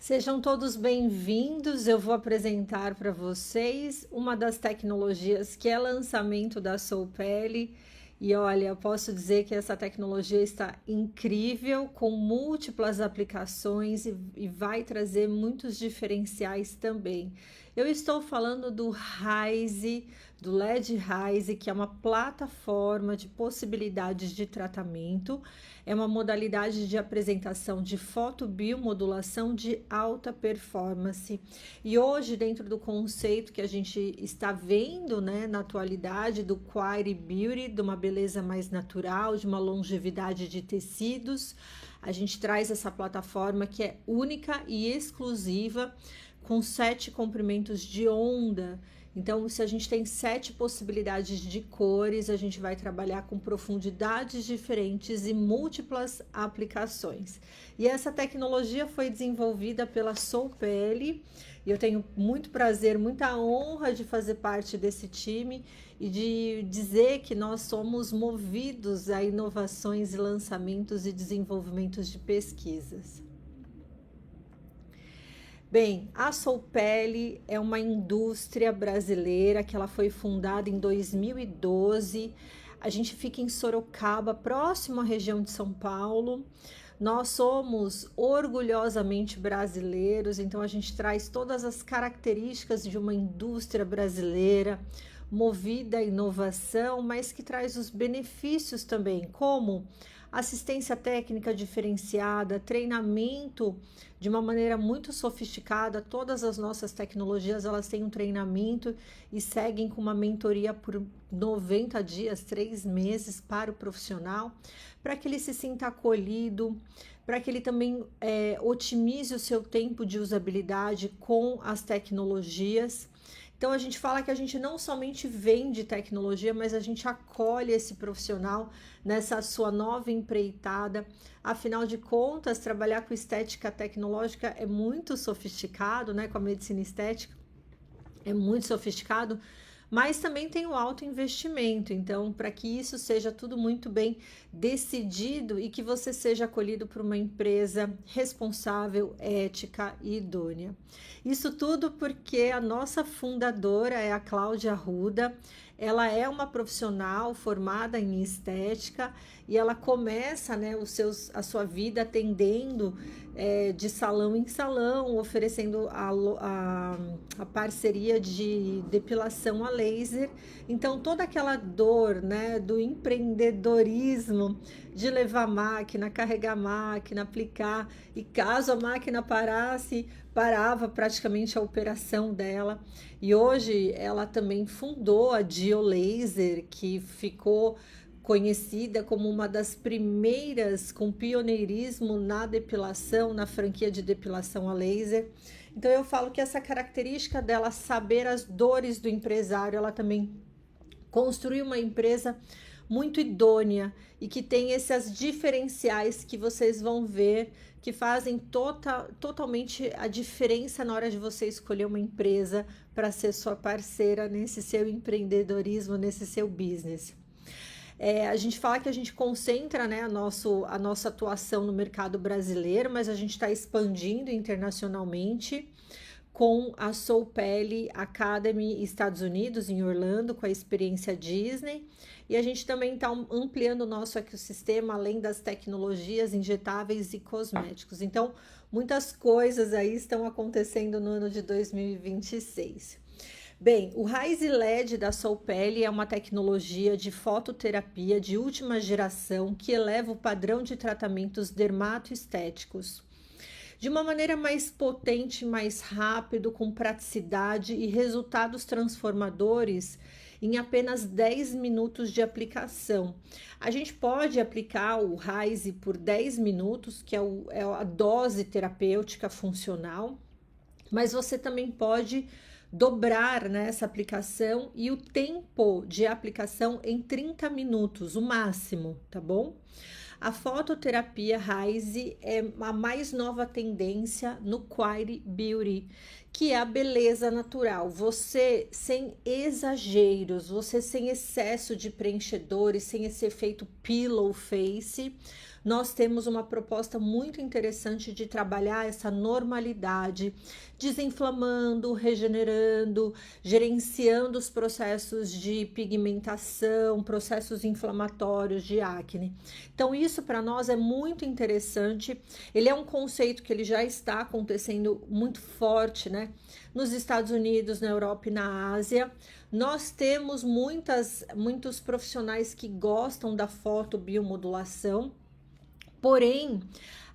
Sejam todos bem-vindos. Eu vou apresentar para vocês uma das tecnologias que é lançamento da Soupele. E olha, eu posso dizer que essa tecnologia está incrível, com múltiplas aplicações e vai trazer muitos diferenciais também. Eu estou falando do Rise, do LED Rise, que é uma plataforma de possibilidades de tratamento. É uma modalidade de apresentação de fotobiomodulação de alta performance. E hoje, dentro do conceito que a gente está vendo, né, na atualidade, do Quality Beauty, de uma beleza mais natural, de uma longevidade de tecidos, a gente traz essa plataforma que é única e exclusiva, com 7 comprimentos de onda. Então, se a gente tem 7 possibilidades de cores, a gente vai trabalhar com profundidades diferentes e múltiplas aplicações. E essa tecnologia foi desenvolvida pela Soupele, e eu tenho muito prazer, muita honra de fazer parte desse time e de dizer que nós somos movidos a inovações e lançamentos e desenvolvimentos de pesquisas. Bem, a Soupele é uma indústria brasileira que ela foi fundada em 2012. A gente fica em Sorocaba, próximo à região de São Paulo. Nós somos orgulhosamente brasileiros, então a gente traz todas as características de uma indústria brasileira, movida à inovação, mas que traz os benefícios também, como assistência técnica diferenciada, treinamento de uma maneira muito sofisticada. Todas as nossas tecnologias, elas têm um treinamento e seguem com uma mentoria por 90 dias, 3 meses para o profissional, para que ele se sinta acolhido, para que ele também otimize o seu tempo de usabilidade com as tecnologias. Então a gente fala que a gente não somente vende tecnologia, mas a gente acolhe esse profissional nessa sua nova empreitada. Afinal de contas, trabalhar com estética tecnológica é muito sofisticado, né? Com a medicina estética é muito sofisticado, mas também tem o alto investimento. Então, para que isso seja tudo muito bem decidido e que você seja acolhido por uma empresa responsável, ética e idônea. Isso tudo porque a nossa fundadora é a Cláudia Arruda. Ela é uma profissional formada em estética e ela começa, né, a sua vida atendendo de salão em salão, oferecendo a parceria de depilação a laser. Então, toda aquela dor, né, do empreendedorismo, de levar a máquina, carregar a máquina, aplicar, e caso a máquina parasse, parava praticamente a operação dela. E hoje ela também fundou a Diolaser, que ficou conhecida como uma das primeiras com pioneirismo na depilação, na franquia de depilação a laser. Então eu falo que essa característica dela saber as dores do empresário, ela também construiu uma empresa muito idônea e que tem esses diferenciais que vocês vão ver, que fazem totalmente a diferença na hora de você escolher uma empresa para ser sua parceira nesse seu empreendedorismo, nesse seu business. A gente fala que a gente concentra, né, a nossa atuação no mercado brasileiro, mas a gente está expandindo internacionalmente com a Soupele Academy Estados Unidos, em Orlando, com a experiência Disney. E a gente também está ampliando o nosso ecossistema, além das tecnologias injetáveis e cosméticos. Então, muitas coisas aí estão acontecendo no ano de 2026. Bem, o Rise LED da Soupele é uma tecnologia de fototerapia de última geração que eleva o padrão de tratamentos dermatoestéticos de uma maneira mais potente, mais rápido, com praticidade e resultados transformadores em apenas 10 minutos de aplicação. A gente pode aplicar o Rise por 10 minutos, que é a dose terapêutica funcional, mas você também pode dobrar, né, essa aplicação e o tempo de aplicação em 30 minutos, o máximo, tá bom? A fototerapia Rise é a mais nova tendência no Quality Beauty, que é a beleza natural. Você sem exageros, você sem excesso de preenchedores, sem esse efeito pillow face, nós temos uma proposta muito interessante de trabalhar essa normalidade, desinflamando, regenerando, gerenciando os processos de pigmentação, processos inflamatórios de acne. Então, isso para nós é muito interessante. Ele é um conceito que ele já está acontecendo muito forte, né? Nos Estados Unidos, na Europa e na Ásia. Nós temos muitos profissionais que gostam da fotobiomodulação, porém,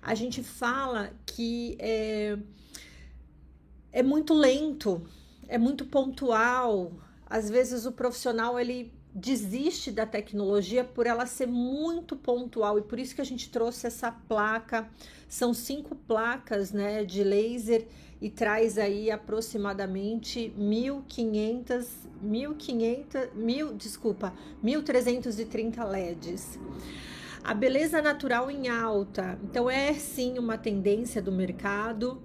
a gente fala que é muito lento, é muito pontual. Às vezes o profissional ele desiste da tecnologia por ela ser muito pontual, e por isso que a gente trouxe essa placa. São 5 placas, né, de laser, e traz aí aproximadamente 1.330 LEDs. A beleza natural em alta, então é sim uma tendência do mercado.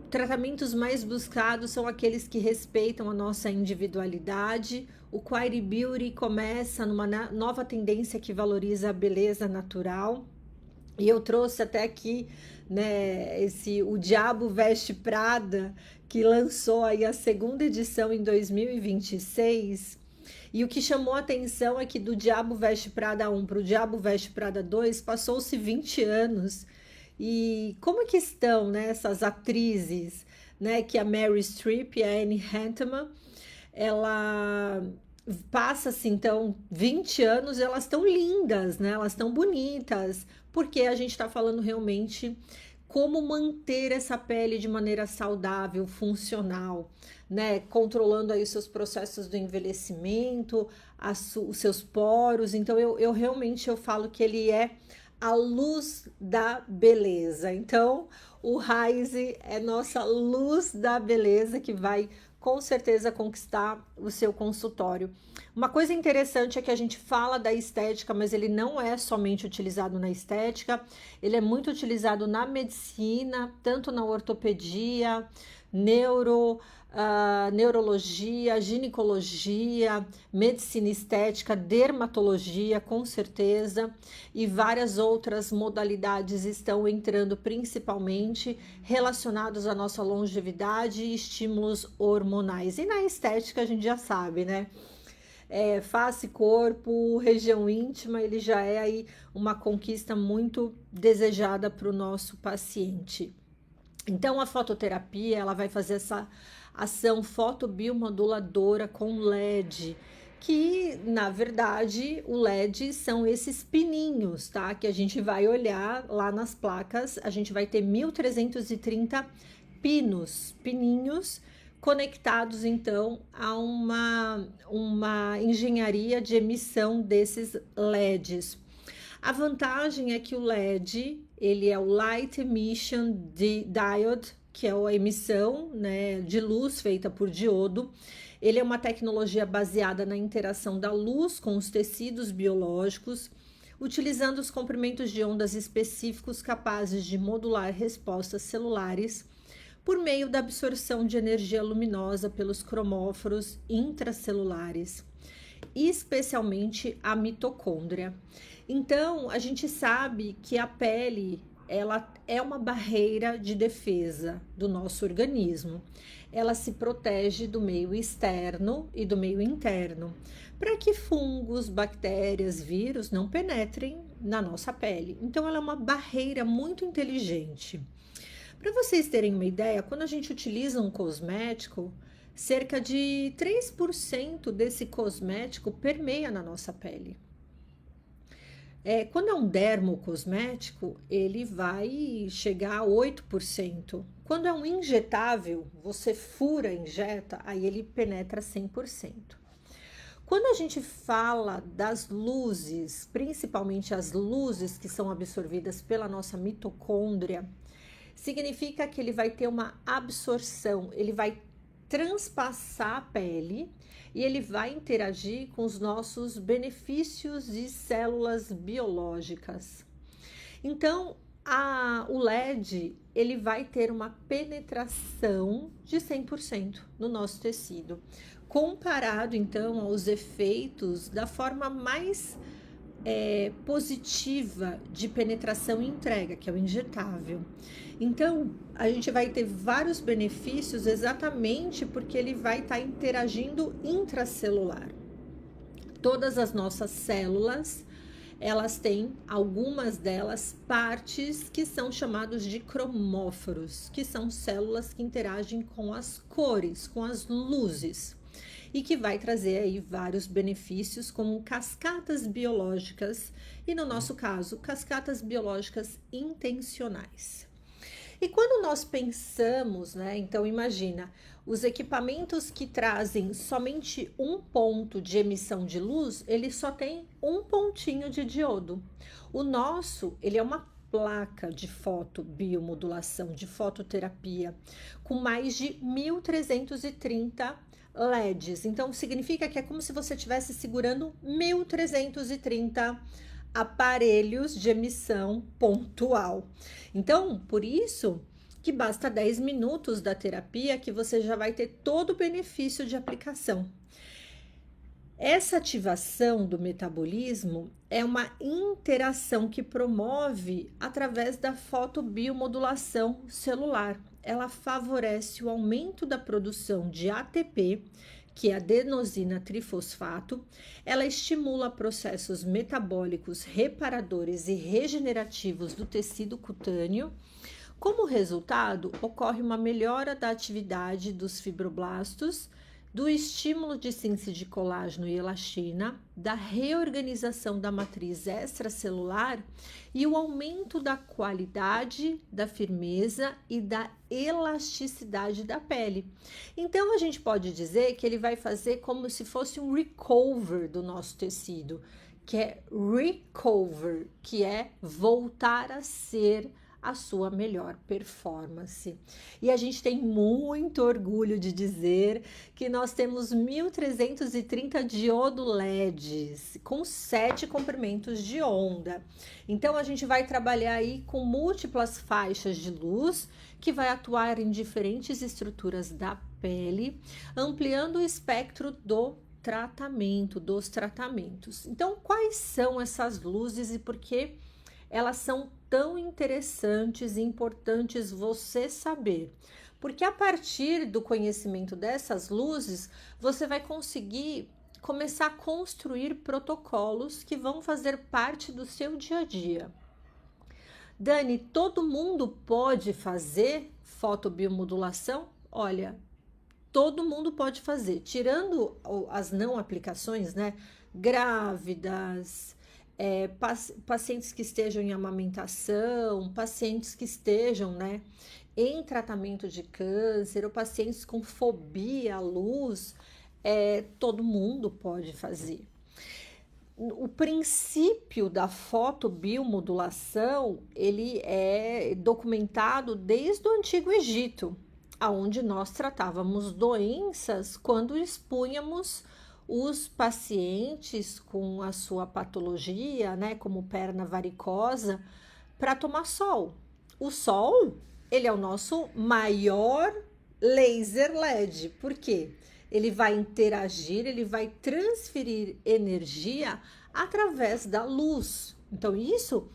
Tratamentos mais buscados são aqueles que respeitam a nossa individualidade. O Query Beauty começa numa nova tendência que valoriza a beleza natural. E eu trouxe até aqui, né, O Diabo Veste Prada, que lançou aí a 2ª edição em 2026. E o que chamou a atenção é que do Diabo Veste Prada 1 para o Diabo Veste Prada 2 passou-se 20 anos. E como é que estão, né, essas atrizes, né, que a Mary Streep e a Anne Hathaway, ela passa-se então 20 anos, elas estão lindas, né, elas estão bonitas, porque a gente está falando realmente como manter essa pele de maneira saudável, funcional, né, controlando aí os seus processos do envelhecimento, os seus poros. Então eu realmente falo que ele é a luz da beleza. Então, o Rise é nossa luz da beleza que vai com certeza conquistar o seu consultório. Uma coisa interessante é que a gente fala da estética, mas ele não é somente utilizado na estética, ele é muito utilizado na medicina, tanto na ortopedia, neurologia, ginecologia, medicina estética, dermatologia, com certeza, e várias outras modalidades estão entrando, principalmente relacionados à nossa longevidade e estímulos hormonais. E na estética a gente já sabe, né? Face, corpo, região íntima, ele já é aí uma conquista muito desejada para o nosso paciente. Então, a fototerapia, ela vai fazer essa ação fotobiomoduladora com LED, que, na verdade, o LED são esses pininhos, tá? Que a gente vai olhar lá nas placas, a gente vai ter 1.330 pininhos conectados, então, a uma engenharia de emissão desses LEDs. A vantagem é que o LED, ele é o Light Emission Diode, que é a emissão, né, de luz feita por diodo. Ele é uma tecnologia baseada na interação da luz com os tecidos biológicos, utilizando os comprimentos de ondas específicos capazes de modular respostas celulares por meio da absorção de energia luminosa pelos cromóforos intracelulares, especialmente a mitocôndria. Então, a gente sabe que a pele, ela é uma barreira de defesa do nosso organismo. Ela se protege do meio externo e do meio interno, para que fungos, bactérias, vírus não penetrem na nossa pele. Então, ela é uma barreira muito inteligente. Para vocês terem uma ideia, quando a gente utiliza um cosmético, cerca de 3% desse cosmético permeia na nossa pele. Quando é um dermocosmético, ele vai chegar a 8%. Quando é um injetável, você fura, injeta, aí ele penetra 100%. Quando a gente fala das luzes, principalmente as luzes que são absorvidas pela nossa mitocôndria, significa que ele vai ter uma absorção, ele vai transpassar a pele e ele vai interagir com os nossos benefícios de células biológicas. Então, o LED, ele vai ter uma penetração de 100% no nosso tecido, comparado então aos efeitos da forma mais positiva de penetração e entrega, que é o injetável. Então, a gente vai ter vários benefícios exatamente porque ele vai estar interagindo intracelular. Todas as nossas células, elas têm, algumas delas, partes que são chamados de cromóforos, que são células que interagem com as cores, com as luzes, e que vai trazer aí vários benefícios, como cascatas biológicas, e no nosso caso, cascatas biológicas intencionais. E quando nós pensamos, né, então imagina, os equipamentos que trazem somente um ponto de emissão de luz, ele só tem um pontinho de diodo. O nosso, ele é uma placa de fotobiomodulação, de fototerapia, com mais de 1330 LEDs. Então, significa que é como se você estivesse segurando 1330 aparelhos de emissão pontual. Então, por isso que basta 10 minutos da terapia que você já vai ter todo o benefício de aplicação. Essa ativação do metabolismo é uma interação que promove através da fotobiomodulação celular. Ela favorece o aumento da produção de ATP, que é adenosina trifosfato. Ela estimula processos metabólicos reparadores e regenerativos do tecido cutâneo. Como resultado, ocorre uma melhora da atividade dos fibroblastos, do estímulo de síntese de colágeno e elastina, da reorganização da matriz extracelular e o aumento da qualidade, da firmeza e da elasticidade da pele. Então, a gente pode dizer que ele vai fazer como se fosse um recover do nosso tecido, que é recover, que é voltar a ser a sua melhor performance. E a gente tem muito orgulho de dizer que nós temos 1330 diodo LEDs com 7 comprimentos de onda. Então a gente vai trabalhar aí com múltiplas faixas de luz que vai atuar em diferentes estruturas da pele, ampliando o espectro do tratamento, dos tratamentos. Então, quais são essas luzes e por que elas são tão interessantes e importantes você saber? Porque a partir do conhecimento dessas luzes, você vai conseguir começar a construir protocolos que vão fazer parte do seu dia a dia. Dani, todo mundo pode fazer fotobiomodulação? Olha, todo mundo pode fazer, tirando as não aplicações, né? Grávidas, pacientes que estejam em amamentação, pacientes que estejam, né, em tratamento de câncer, ou pacientes com fobia à luz, todo mundo pode fazer. O princípio da fotobiomodulação, ele é documentado desde o Antigo Egito, onde nós tratávamos doenças quando expunhamos os pacientes com a sua patologia, né, como perna varicosa, para tomar sol. O sol, ele é o nosso maior laser LED. Por quê? Ele vai interagir, ele vai transferir energia através da luz. Então, isso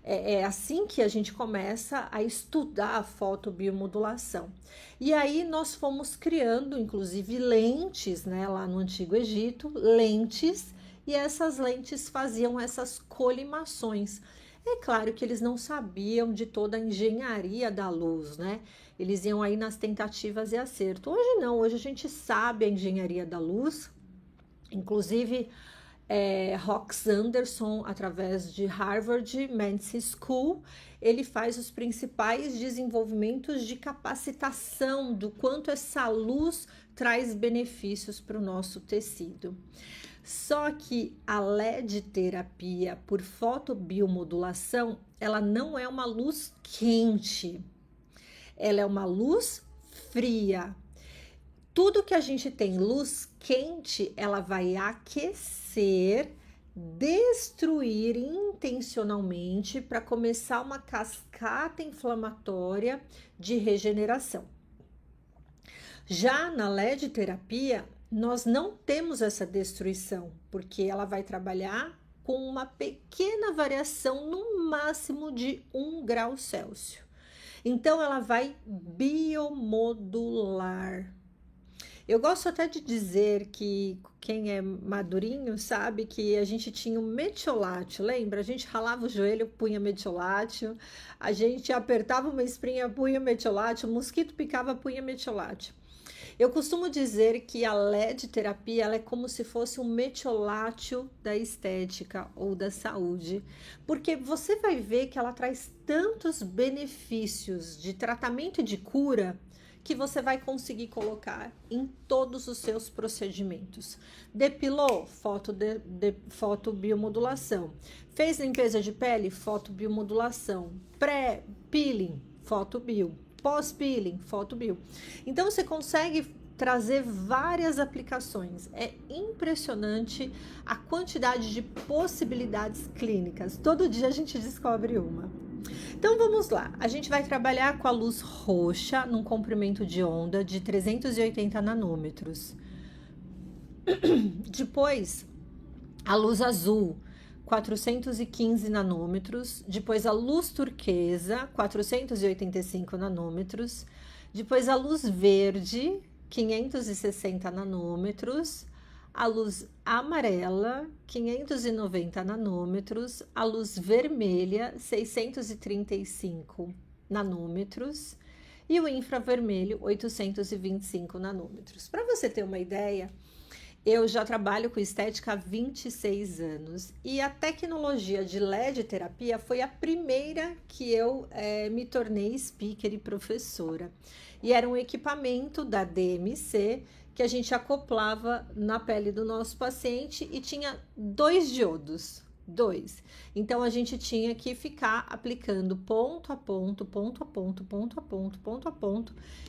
é assim que a gente começa a estudar a fotobiomodulação. E aí nós fomos criando, inclusive, lentes, né, lá no Antigo Egito, lentes, e essas lentes faziam essas colimações. É claro que eles não sabiam de toda a engenharia da luz, né? Eles iam aí nas tentativas e acerto. Hoje não, hoje a gente sabe a engenharia da luz, inclusive Rox Anderson, através de Harvard Medical School, ele faz os principais desenvolvimentos de capacitação do quanto essa luz traz benefícios para o nosso tecido. Só que a LED terapia por fotobiomodulação, ela não é uma luz quente, ela é uma luz fria. Tudo que a gente tem luz quente, ela vai aquecer, destruir intencionalmente para começar uma cascata inflamatória de regeneração. Já na LED terapia, nós não temos essa destruição, porque ela vai trabalhar com uma pequena variação, no máximo de 1 grau Celsius. Então, ela vai biomodular. Eu gosto até de dizer que quem é madurinho sabe que a gente tinha um metiolate, lembra? A gente ralava o joelho, punha metiolate, a gente apertava uma espinha, punha metiolate, o mosquito picava, punha metiolate. Eu costumo dizer que a LED terapia ela é como se fosse um metiolátil da estética ou da saúde, porque você vai ver que ela traz tantos benefícios de tratamento e de cura que você vai conseguir colocar em todos os seus procedimentos. Depilou? Fotobiomodulação. Fez limpeza de pele? Fotobiomodulação. Pré-peeling? Fotobio. Pós-peeling? Fotobio. Então, você consegue trazer várias aplicações. É impressionante a quantidade de possibilidades clínicas. Todo dia a gente descobre uma. Então vamos lá, a gente vai trabalhar com a luz roxa num comprimento de onda de 380 nanômetros. Depois, a luz azul, 415 nanômetros. Depois, a luz turquesa, 485 nanômetros. Depois, a luz verde, 560 nanômetros. A luz amarela, 590 nanômetros, a luz vermelha, 635 nanômetros, e o infravermelho, 825 nanômetros. Para você ter uma ideia, eu já trabalho com estética há 26 anos e a tecnologia de LED terapia foi a primeira que eu me tornei speaker e professora. E era um equipamento da DMC que a gente acoplava na pele do nosso paciente e tinha 2 diodos. Então, a gente tinha que ficar aplicando ponto a ponto,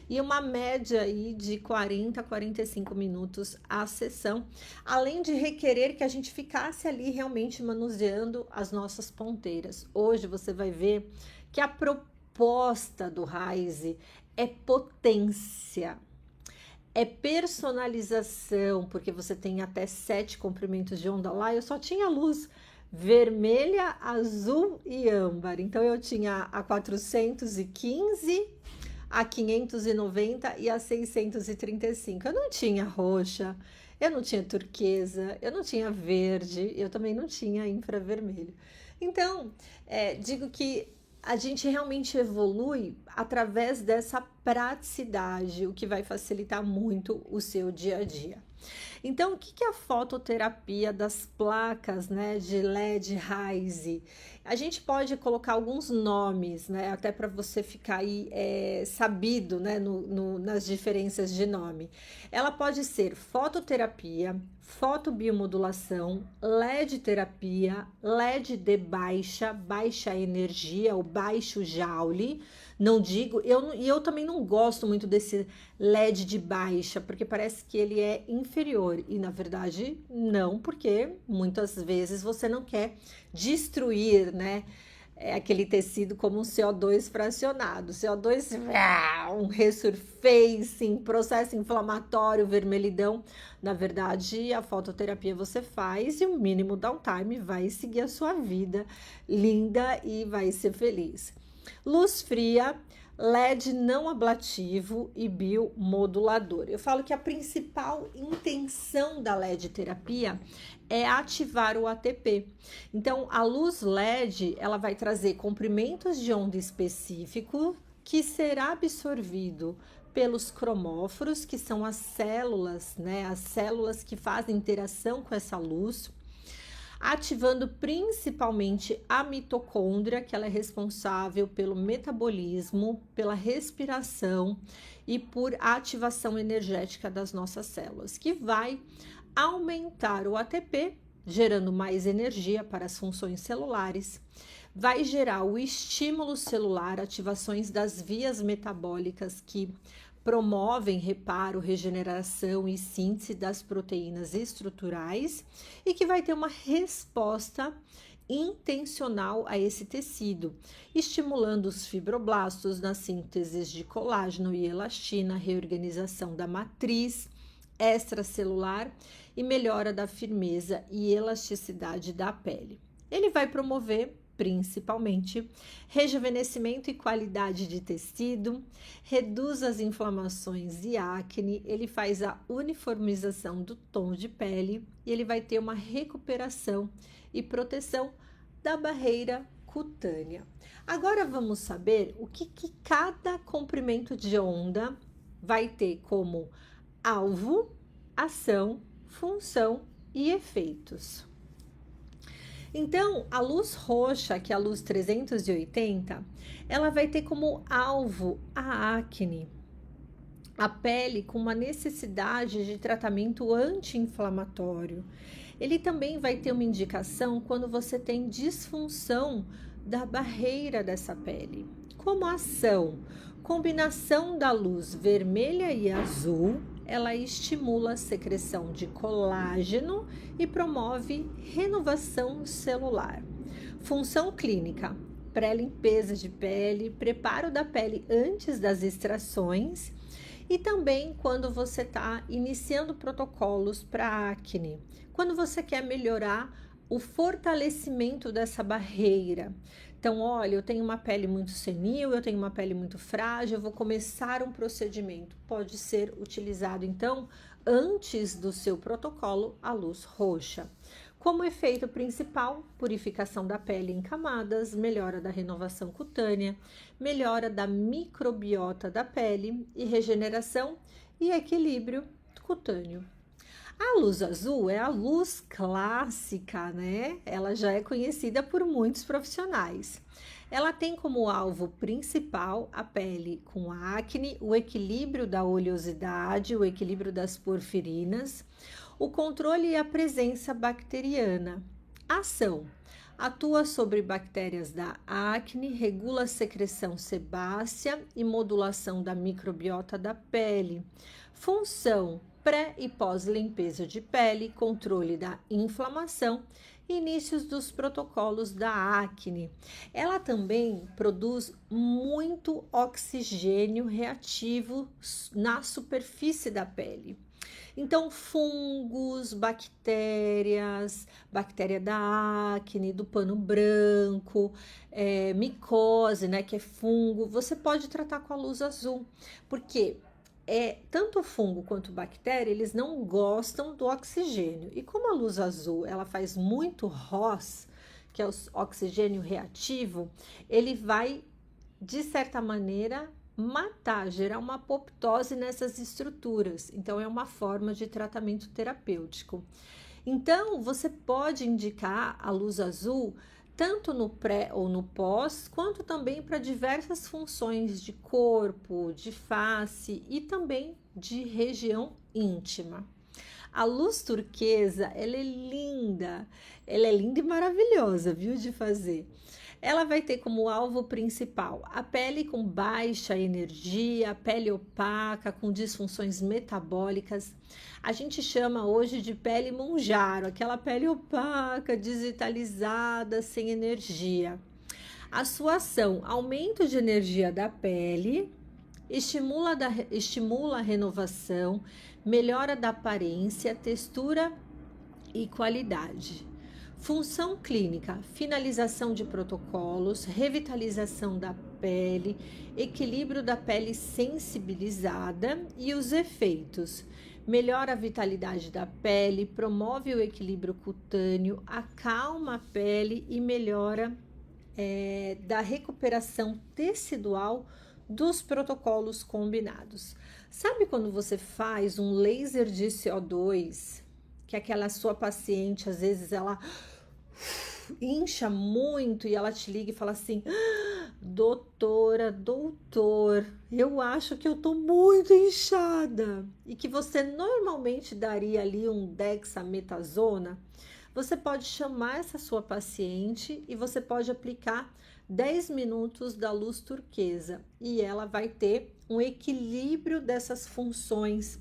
e uma média aí de 40 a 45 minutos a sessão, além de requerer que a gente ficasse ali realmente manuseando as nossas ponteiras. Hoje você vai ver que a proposta do Rise é potência. É personalização, porque você tem até 7 comprimentos de onda lá. Eu só tinha luz vermelha, azul e âmbar. Então, eu tinha a 415, a 590 e a 635. Eu não tinha roxa, eu não tinha turquesa, eu não tinha verde, eu também não tinha infravermelho. Então, digo que a gente realmente evolui através dessa praticidade, o que vai facilitar muito o seu dia a dia. Então, o que é a fototerapia das placas, né, de LED Rise? A gente pode colocar alguns nomes, né, até para você ficar aí sabido, né, nas diferenças de nome. Ela pode ser fototerapia, fotobiomodulação, LED terapia, LED de baixa energia ou baixo Joule. Não digo, eu também não gosto muito desse LED de baixa, porque parece que ele é inferior, e na verdade não, porque muitas vezes você não quer destruir, né, aquele tecido como um CO2 fracionado. CO2, um resurfacing, processo inflamatório, vermelhidão. Na verdade, a fototerapia você faz e o mínimo downtime vai seguir a sua vida linda e vai ser feliz. Luz fria, LED não ablativo e biomodulador. Eu falo que a principal intenção da LED terapia é ativar o ATP. Então, a luz LED, ela vai trazer comprimentos de onda específico que será absorvido pelos cromóforos, que são as células, né? As células que fazem interação com essa luz, ativando principalmente a mitocôndria, que ela é responsável pelo metabolismo, pela respiração e por ativação energética das nossas células, que vai aumentar o ATP, gerando mais energia para as funções celulares, vai gerar o estímulo celular, ativações das vias metabólicas que promovem reparo, regeneração e síntese das proteínas estruturais e que vai ter uma resposta intencional a esse tecido, estimulando os fibroblastos na síntese de colágeno e elastina, reorganização da matriz extracelular e melhora da firmeza e elasticidade da pele. Ele vai promover principalmente rejuvenescimento e qualidade de tecido, reduz as inflamações e acne, ele faz a uniformização do tom de pele e ele vai ter uma recuperação e proteção da barreira cutânea. Agora vamos saber o que cada comprimento de onda vai ter como alvo, ação, função e efeitos. Então, a luz roxa, que é a luz 380, ela vai ter como alvo a acne, a pele com uma necessidade de tratamento anti-inflamatório. Ele também vai ter uma indicação quando você tem disfunção da barreira dessa pele. Como ação, combinação da luz vermelha e azul, ela estimula a secreção de colágeno e promove renovação celular. Função clínica: pré-limpeza de pele, preparo da pele antes das extrações e também quando você está iniciando protocolos para acne, quando você quer melhorar o fortalecimento dessa barreira. Então, olha, eu tenho uma pele muito senil, eu tenho uma pele muito frágil, eu vou começar um procedimento. Pode ser utilizado, então, antes do seu protocolo, a luz roxa. Como efeito principal, purificação da pele em camadas, melhora da renovação cutânea, melhora da microbiota da pele e regeneração e equilíbrio cutâneo. A luz azul é a luz clássica, né? Ela já é conhecida por muitos profissionais. Ela tem como alvo principal a pele com acne, o equilíbrio da oleosidade, o equilíbrio das porfirinas, o controle e a presença bacteriana. Ação: atua sobre bactérias da acne, regula a secreção sebácea e modulação da microbiota da pele. Função: pré e pós-limpeza de pele, controle da inflamação, inícios dos protocolos da acne. Ela também produz muito oxigênio reativo na superfície da pele. Então, fungos, bactérias, bactéria da acne, do pano branco, micose, né, que é fungo, você pode tratar com a luz azul, porque tanto o fungo quanto a bactéria, eles não gostam do oxigênio. E como a luz azul, ela faz muito ROS, que é o oxigênio reativo, ele vai, de certa maneira, matar, gerar uma apoptose nessas estruturas. Então, é uma forma de tratamento terapêutico. Então, você pode indicar a luz azul tanto no pré ou no pós, quanto também para diversas funções de corpo, de face e também de região íntima. A luz turquesa, ela é linda e maravilhosa, viu, de fazer. Ela vai ter como alvo principal a pele com baixa energia, a pele opaca, com disfunções metabólicas. A gente chama hoje de pele monjaro, aquela pele opaca, desvitalizada, sem energia. A sua ação: aumento de energia da pele, estimula a renovação, melhora da aparência, textura e qualidade. Função clínica: finalização de protocolos, revitalização da pele, equilíbrio da pele sensibilizada e os efeitos: melhora a vitalidade da pele, promove o equilíbrio cutâneo, acalma a pele e melhora da recuperação tecidual dos protocolos combinados. Sabe quando você faz um laser de CO2, que aquela sua paciente, às vezes ela incha muito e ela te liga e fala assim: doutora, doutor, eu acho que eu tô muito inchada, e que você normalmente daria ali um dexametasona, você pode chamar essa sua paciente e você pode aplicar 10 minutos da luz turquesa e ela vai ter um equilíbrio dessas funções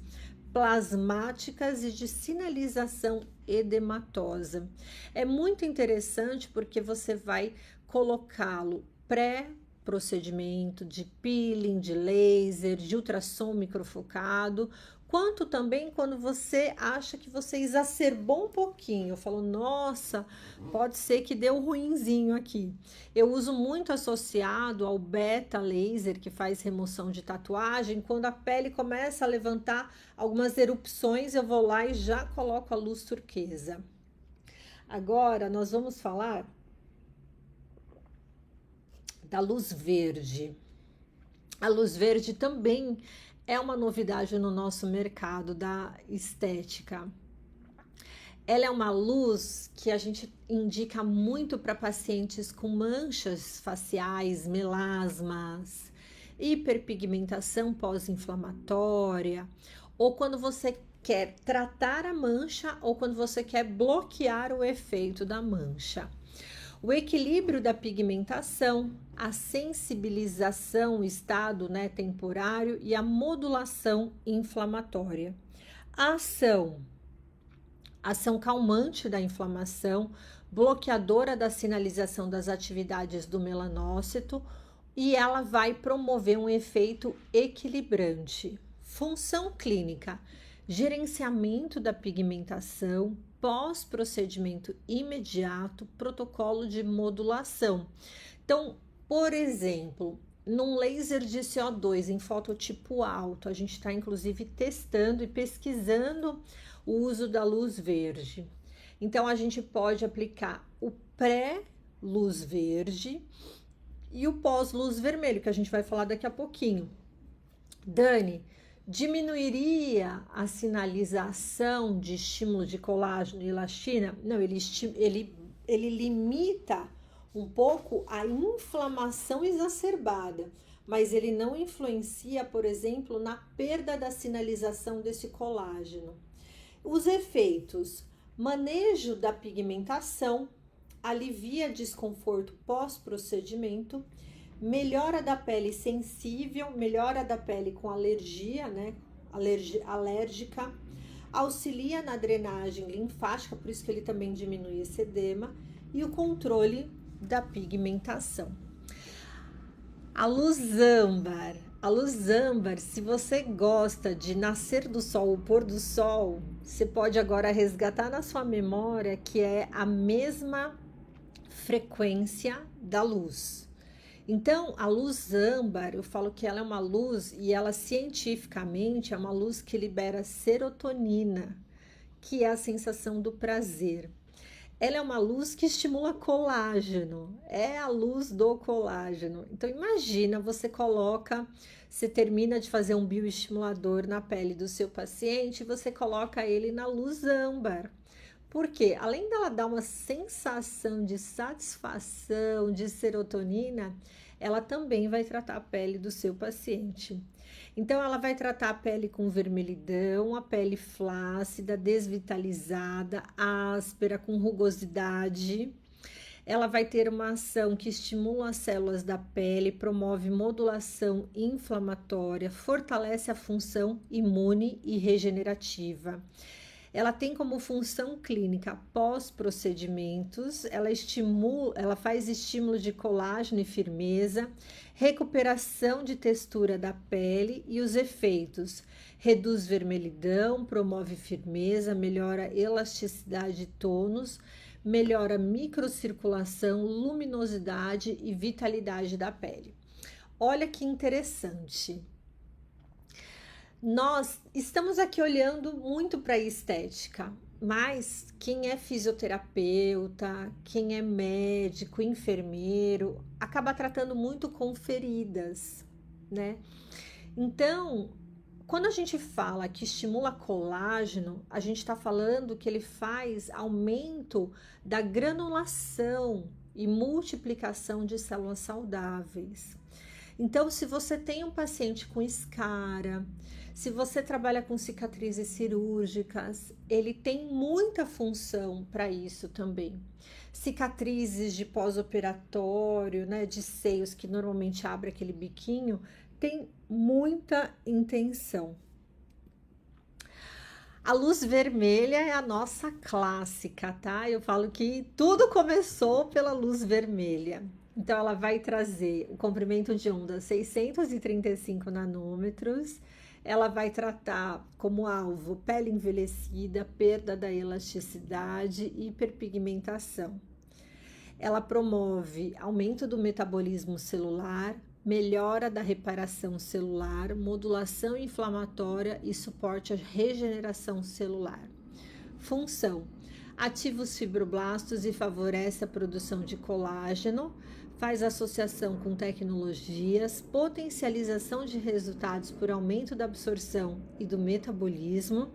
plasmáticas e de sinalização edematosa. É muito interessante porque você vai colocá-lo pré, procedimento de peeling, de laser, de ultrassom microfocado, quanto também quando você acha que você exacerbou um pouquinho. Eu falo, nossa, pode ser que deu ruinzinho aqui. Eu uso muito associado ao beta laser, que faz remoção de tatuagem. Quando a pele começa a levantar algumas erupções, eu vou lá e já coloco a luz turquesa. Agora, nós vamos falar da luz verde. A luz verde também é uma novidade no nosso mercado da estética. Ela é uma luz que a gente indica muito para pacientes com manchas faciais, melasmas, hiperpigmentação pós-inflamatória, ou quando você quer tratar a mancha ou quando você quer bloquear o efeito da mancha. O equilíbrio da pigmentação, a sensibilização, o estado temporário e a modulação inflamatória. A ação calmante da inflamação, bloqueadora da sinalização das atividades do melanócito e ela vai promover um efeito equilibrante. Função clínica, gerenciamento da pigmentação, pós-procedimento imediato, protocolo de modulação. Então, por exemplo, num laser de CO2 em fototipo alto, a gente está inclusive testando e pesquisando o uso da luz verde. Então, a gente pode aplicar o pré-luz verde e o pós-luz vermelho, que a gente vai falar daqui a pouquinho. Dani, diminuiria a sinalização de estímulo de colágeno e elastina? Não, ele limita um pouco a inflamação exacerbada, mas ele não influencia, por exemplo, na perda da sinalização desse colágeno. Os efeitos: manejo da pigmentação, alivia desconforto pós-procedimento, melhora da pele sensível, melhora da pele com alergia, alérgica, auxilia na drenagem linfática, por isso que ele também diminui esse edema, e o controle da pigmentação. A luz âmbar, se você gosta de nascer do sol, o pôr do sol, você pode agora resgatar na sua memória que é a mesma frequência da luz. Então, a luz âmbar, eu falo que ela é uma luz e ela cientificamente é uma luz que libera serotonina, que é a sensação do prazer. Ela é uma luz que estimula colágeno, é a luz do colágeno. Então, imagina, você termina de fazer um bioestimulador na pele do seu paciente, você coloca ele na luz âmbar. Porque além dela dar uma sensação de satisfação, de serotonina, ela também vai tratar a pele do seu paciente. Então, ela vai tratar a pele com vermelhidão, a pele flácida, desvitalizada, áspera, com rugosidade. Ela vai ter uma ação que estimula as células da pele, promove modulação inflamatória, fortalece a função imune e regenerativa. Ela tem como função clínica pós-procedimentos, ela faz estímulo de colágeno e firmeza, recuperação de textura da pele e os efeitos: reduz vermelhidão, promove firmeza, melhora elasticidade e tônus, melhora microcirculação, luminosidade e vitalidade da pele. Olha que interessante. Nós estamos aqui olhando muito para a estética, mas quem é fisioterapeuta, quem é médico, enfermeiro, acaba tratando muito com feridas, né? Então, quando a gente fala que estimula colágeno, a gente está falando que ele faz aumento da granulação e multiplicação de células saudáveis. Então, se você tem um paciente com escara, se você trabalha com cicatrizes cirúrgicas, ele tem muita função para isso também. Cicatrizes de pós-operatório, de seios que normalmente abre aquele biquinho, tem muita intenção. A luz vermelha é a nossa clássica, tá? Eu falo que tudo começou pela luz vermelha. Então, ela vai trazer o comprimento de onda 635 nanômetros. Ela vai tratar como alvo pele envelhecida, perda da elasticidade e hiperpigmentação. Ela promove aumento do metabolismo celular, melhora da reparação celular, modulação inflamatória e suporte à regeneração celular. Função: ativa os fibroblastos e favorece a produção de colágeno, faz associação com tecnologias, potencialização de resultados por aumento da absorção e do metabolismo,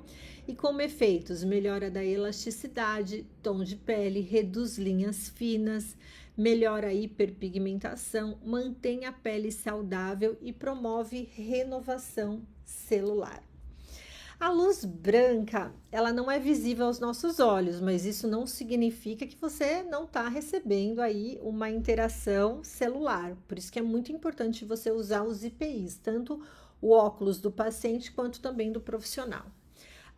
e como efeitos, melhora da elasticidade, tom de pele, reduz linhas finas, melhora a hiperpigmentação, mantém a pele saudável e promove renovação celular. A luz branca, ela não é visível aos nossos olhos, mas isso não significa que você não está recebendo aí uma interação celular. Por isso que é muito importante você usar os IPIs, tanto o óculos do paciente quanto também do profissional.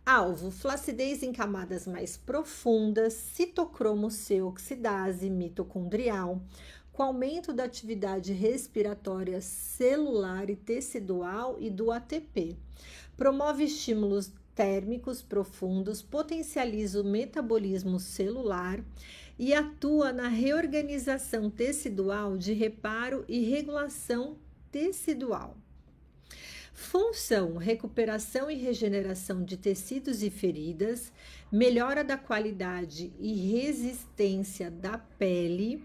Alvo: flacidez em camadas mais profundas, citocromo C oxidase mitocondrial, com aumento da atividade respiratória celular e tecidual e do ATP. Promove estímulos térmicos profundos, potencializa o metabolismo celular e atua na reorganização tecidual de reparo e regulação tecidual. Função: recuperação e regeneração de tecidos e feridas, melhora da qualidade e resistência da pele,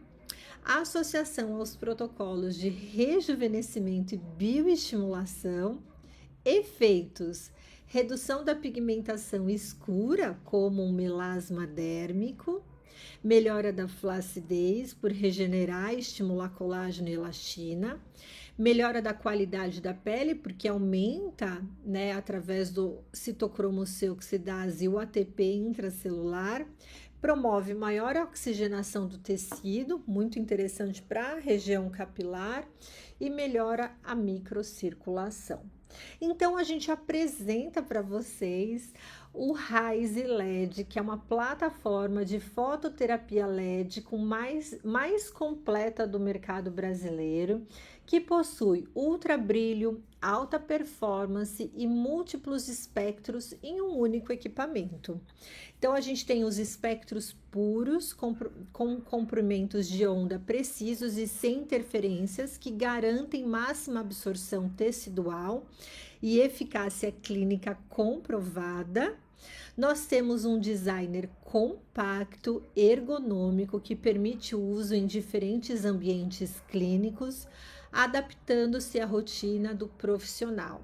associação aos protocolos de rejuvenescimento e bioestimulação. Efeitos: redução da pigmentação escura, como um melasma dérmico, melhora da flacidez por regenerar e estimular colágeno e elastina, melhora da qualidade da pele, porque aumenta, através do citocromo C oxidase e o ATP intracelular, promove maior oxigenação do tecido, muito interessante para a região capilar, e melhora a microcirculação. Então, a gente apresenta para vocês o Rise LED, que é uma plataforma de fototerapia LED mais completa do mercado brasileiro, que possui ultra brilho, alta performance e múltiplos espectros em um único equipamento. Então, a gente tem os espectros puros, com comprimentos de onda precisos e sem interferências, que garantem máxima absorção tecidual e eficácia clínica comprovada. Nós temos um designer compacto, ergonômico, que permite o uso em diferentes ambientes clínicos, adaptando-se à rotina do profissional.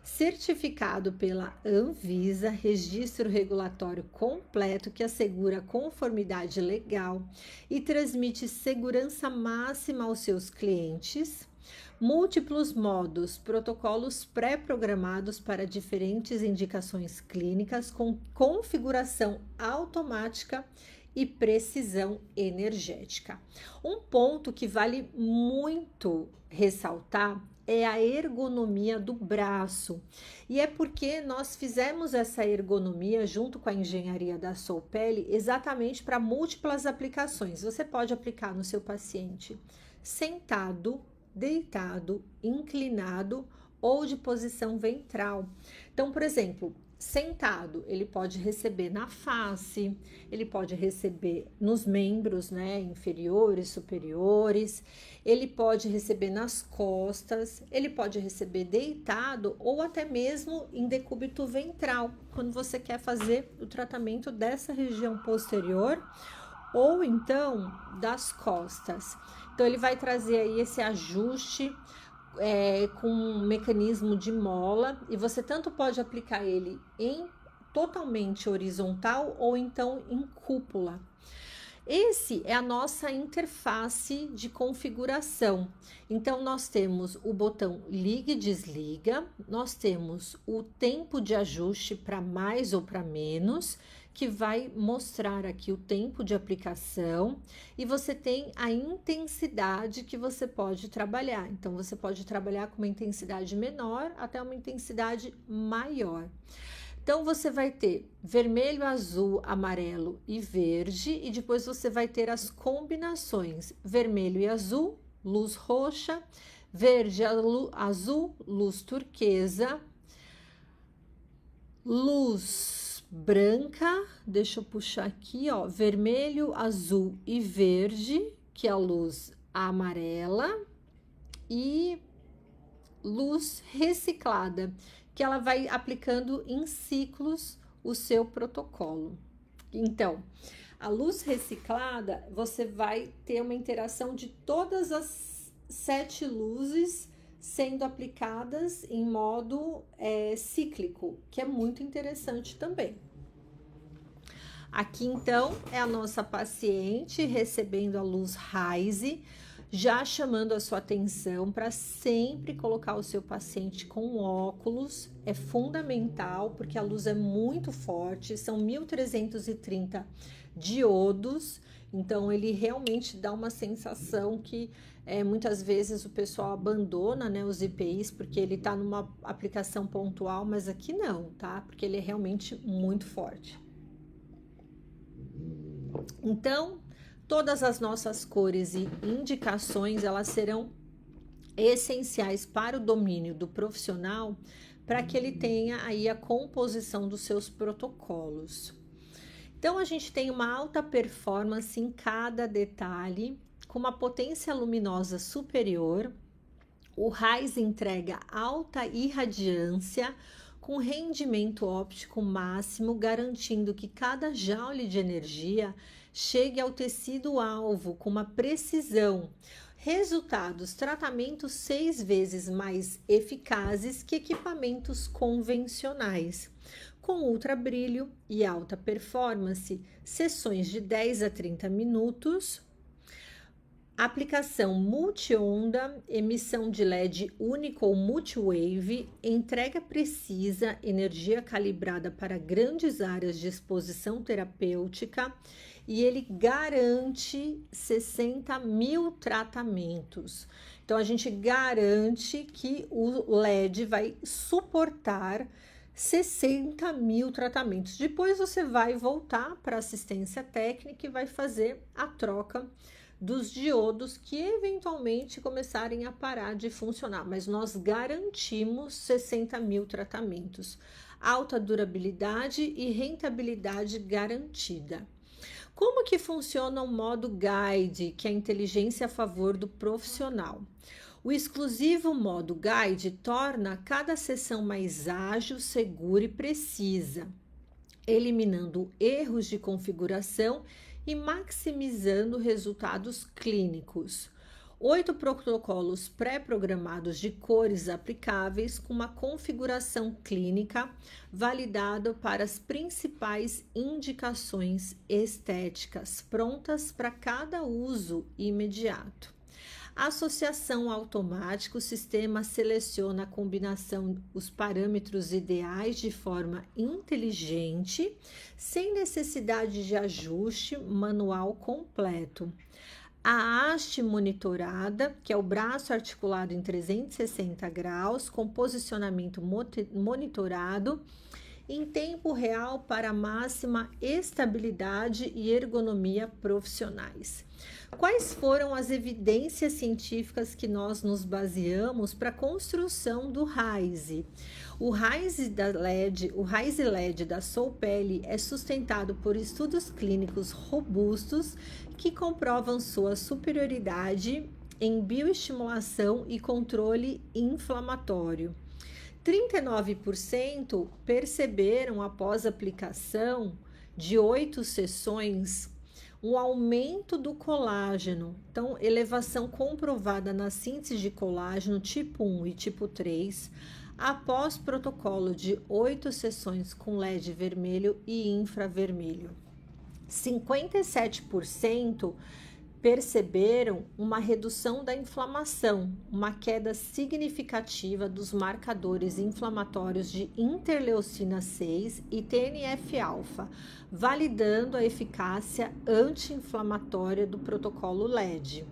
Certificado pela Anvisa, registro regulatório completo que assegura conformidade legal e transmite segurança máxima aos seus clientes. Múltiplos modos, protocolos pré-programados para diferentes indicações clínicas com configuração automática e precisão energética. Um ponto que vale muito ressaltar é a ergonomia do braço, e é porque nós fizemos essa ergonomia junto com a engenharia da Soupele exatamente para múltiplas aplicações. Você pode aplicar no seu paciente sentado, deitado, inclinado ou de posição ventral. Então, por exemplo, sentado, ele pode receber na face, ele pode receber nos membros, inferiores, superiores, ele pode receber nas costas, ele pode receber deitado ou até mesmo em decúbito ventral, quando você quer fazer o tratamento dessa região posterior ou então das costas. Então, ele vai trazer aí esse ajuste com um mecanismo de mola, e você tanto pode aplicar ele em totalmente horizontal ou então em cúpula. Esse é a nossa interface de configuração. Então, nós temos o botão liga e desliga, nós temos o tempo de ajuste para mais ou para menos, que vai mostrar aqui o tempo de aplicação, e você tem a intensidade que você pode trabalhar. Então, você pode trabalhar com uma intensidade menor até uma intensidade maior. Então, você vai ter vermelho, azul, amarelo e verde, e depois você vai ter as combinações vermelho e azul, luz roxa, verde, azul, luz turquesa, luz branca, deixa eu puxar aqui, ó, vermelho, azul e verde, que é a luz amarela, e luz reciclada, que ela vai aplicando em ciclos o seu protocolo. Então, a luz reciclada, você vai ter uma interação de todas as 7 luzes sendo aplicadas em modo cíclico, que é muito interessante também. Aqui, então, é a nossa paciente recebendo a luz Raise, já chamando a sua atenção para sempre colocar o seu paciente com óculos. É fundamental, porque a luz é muito forte, são 1330 diodos, então ele realmente dá uma sensação que muitas vezes o pessoal abandona, né, os IPIs, porque ele está numa aplicação pontual, mas aqui não, tá? Porque ele é realmente muito forte. Então, todas as nossas cores e indicações, elas serão essenciais para o domínio do profissional, para que ele tenha aí a composição dos seus protocolos. Então, a gente tem uma alta performance em cada detalhe, com uma potência luminosa superior. O Raise entrega alta irradiância, com rendimento óptico máximo, garantindo que cada joule de energia chegue ao tecido-alvo com uma precisão. Resultados: tratamentos 6 vezes mais eficazes que equipamentos convencionais. Com ultra brilho e alta performance, sessões de 10 a 30 minutos, aplicação multi-onda, emissão de LED único ou multi-wave, entrega precisa, energia calibrada para grandes áreas de exposição terapêutica, e ele garante 60 mil tratamentos. Então, a gente garante que o LED vai suportar 60 mil tratamentos. Depois você vai voltar para assistência técnica e vai fazer a troca dos diodos que eventualmente começarem a parar de funcionar, mas nós garantimos 60 mil tratamentos, alta durabilidade e rentabilidade garantida. Como que funciona o modo Guide, que é a inteligência a favor do profissional? O exclusivo modo Guide torna cada sessão mais ágil, segura e precisa, eliminando erros de configuração e maximizando resultados clínicos. 8 protocolos pré-programados de cores aplicáveis com uma configuração clínica validada para as principais indicações estéticas, prontas para cada uso imediato. Associação automática, o sistema seleciona a combinação, os parâmetros ideais de forma inteligente, sem necessidade de ajuste manual completo. A haste monitorada, que é o braço articulado em 360 graus, com posicionamento monitorado, em tempo real para máxima estabilidade e ergonomia profissionais. Quais foram as evidências científicas que nós nos baseamos para a construção do Raise? O Raise LED da Soupeli é sustentado por estudos clínicos robustos que comprovam sua superioridade em bioestimulação e controle inflamatório. 39% perceberam após aplicação de 8 sessões um aumento do colágeno. Então, elevação comprovada na síntese de colágeno tipo 1 e tipo 3 após protocolo de 8 sessões com LED vermelho e infravermelho. 57% perceberam uma redução da inflamação, uma queda significativa dos marcadores inflamatórios de interleucina 6 e TNF-alfa, validando a eficácia anti-inflamatória do protocolo LED.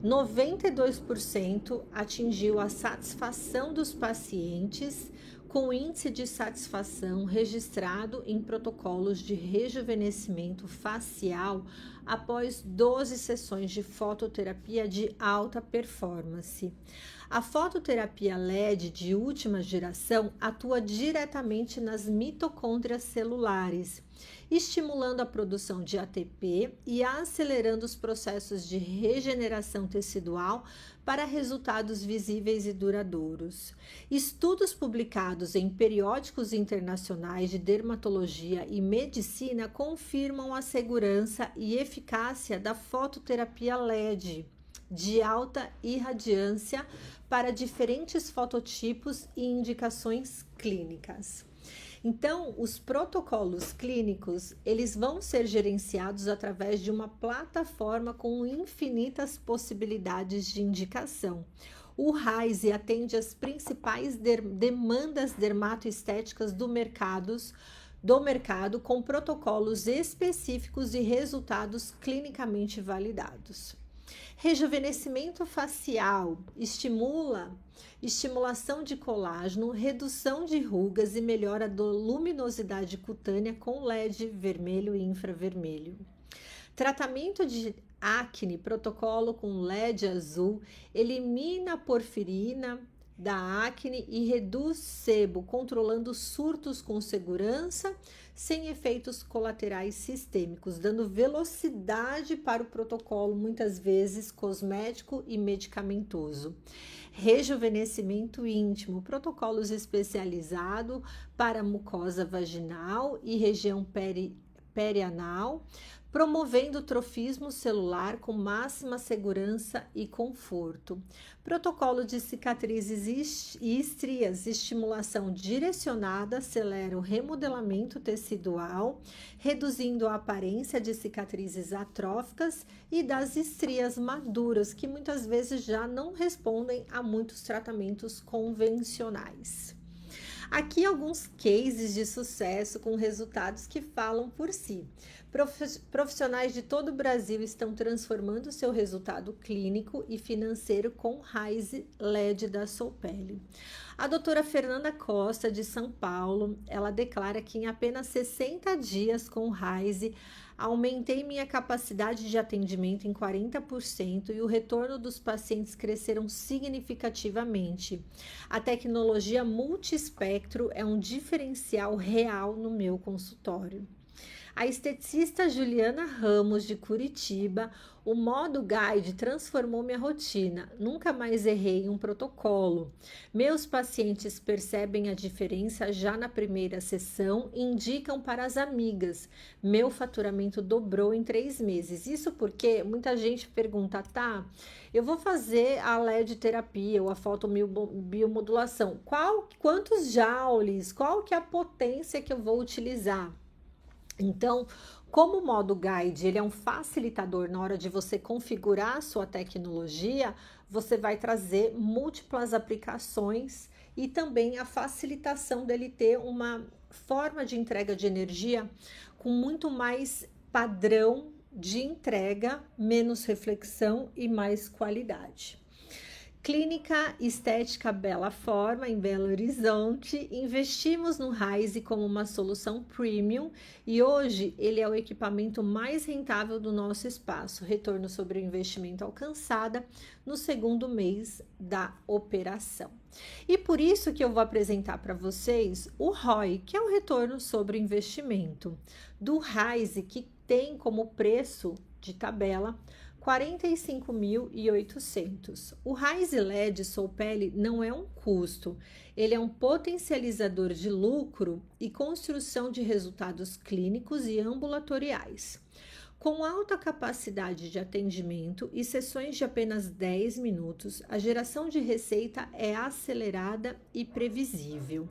92% atingiu a satisfação dos pacientes com índice de satisfação registrado em protocolos de rejuvenescimento facial após 12 sessões de fototerapia de alta performance. A fototerapia LED de última geração atua diretamente nas mitocôndrias celulares, estimulando a produção de ATP e acelerando os processos de regeneração tecidual para resultados visíveis e duradouros. Estudos publicados em periódicos internacionais de dermatologia e medicina confirmam a segurança e eficácia da fototerapia LED de alta irradiância para diferentes fototipos e indicações clínicas. Então, os protocolos clínicos, eles vão ser gerenciados através de uma plataforma com infinitas possibilidades de indicação. O RISE atende às principais demandas dermatoestéticas do mercado com protocolos específicos e resultados clinicamente validados. Rejuvenescimento facial estimulação de colágeno, redução de rugas e melhora da luminosidade cutânea com LED vermelho e infravermelho. Tratamento de acne, protocolo com LED azul, elimina a porfirina da acne e reduz sebo, controlando surtos com segurança, sem efeitos colaterais sistêmicos, dando velocidade para o protocolo, muitas vezes cosmético e medicamentoso. Rejuvenescimento íntimo, protocolos especializados para mucosa vaginal e região perianal, promovendo trofismo celular com máxima segurança e conforto. Protocolo de cicatrizes e estrias, estimulação direcionada, acelera o remodelamento tecidual, reduzindo a aparência de cicatrizes atróficas e das estrias maduras, que muitas vezes já não respondem a muitos tratamentos convencionais. Aqui alguns cases de sucesso com resultados que falam por si. Profissionais de todo o Brasil estão transformando seu resultado clínico e financeiro com RISE LED da Soupeli. A doutora Fernanda Costa, de São Paulo, ela declara que em apenas 60 dias com RISE, aumentei minha capacidade de atendimento em 40% e o retorno dos pacientes cresceram significativamente. A tecnologia multiespectro é um diferencial real no meu consultório. A esteticista Juliana Ramos, de Curitiba, o modo guide transformou minha rotina. Nunca mais errei em um protocolo. Meus pacientes percebem a diferença já na primeira sessão e indicam para as amigas. Meu faturamento dobrou em 3 meses. Isso porque muita gente pergunta, tá, eu vou fazer a LED terapia ou a fotobiomodulação. Quantos joules? Qual que é a potência que eu vou utilizar? Então, como o modo guide ele é um facilitador na hora de você configurar a sua tecnologia, você vai trazer múltiplas aplicações e também a facilitação dele ter uma forma de entrega de energia com muito mais padrão de entrega, menos reflexão e mais qualidade. Clínica Estética Bela Forma, em Belo Horizonte, investimos no RISE como uma solução premium e hoje ele é o equipamento mais rentável do nosso espaço, retorno sobre o investimento alcançada no segundo mês da operação. E por isso que eu vou apresentar para vocês o ROI, que é o retorno sobre o investimento, do RISE, que tem como preço de tabela R$ 45.800. O RISE LED Soupeli não é um custo, ele é um potencializador de lucro e construção de resultados clínicos e ambulatoriais. Com alta capacidade de atendimento e sessões de apenas 10 minutos, a geração de receita é acelerada e previsível.